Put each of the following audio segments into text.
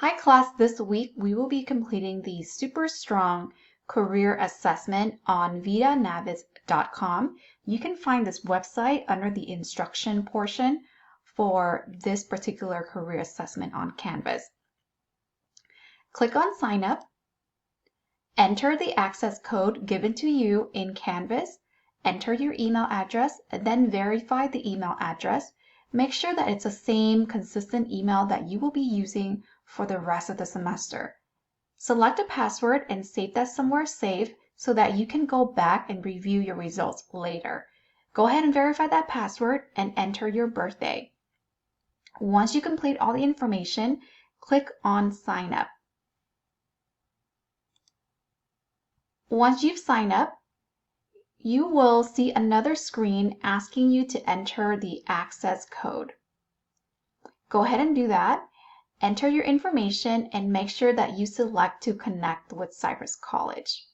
Hi class, this week we will be completing the SuperStrong career assessment on vitanavis.com. You can find this website under the instruction portion for this particular career assessment on Canvas. Click on sign up, enter the access code given to you in Canvas, enter your email address, and then verify the email address. Make sure that it's the same consistent email that you will be using for the rest of the semester. Select a password and save that somewhere safe so that you can go back and review your results later. Go ahead and verify that password and enter your birthday. Once you complete all the information, click on sign up. Once you've signed up, you will see another screen asking you to enter the access code. Go ahead and do that. Enter your information and make sure that you select to connect with Cypress College.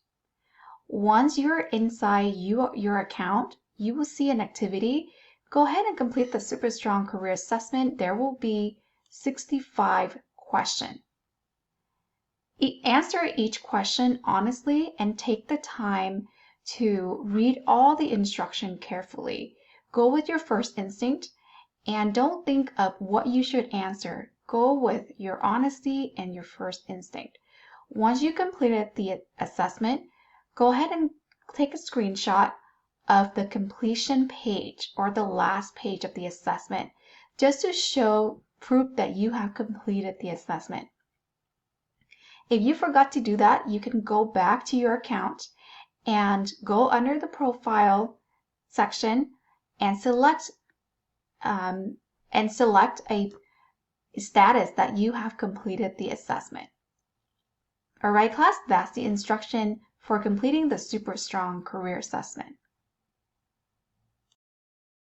Once you're inside your account, you will see an activity. Go ahead and complete the SuperStrong career assessment. There will be 65 questions. Answer each question honestly and take the time to read all the instruction carefully. Go with your first instinct and don't think of what you should answer. Go with your honesty and your first instinct. Once you completed the assessment, go ahead and take a screenshot of the completion page or the last page of the assessment just to show proof that you have completed the assessment. If you forgot to do that, you can go back to your account and go under the profile section and select a status that you have completed the assessment. All right, class, that's the instruction for completing the SuperStrong career assessment.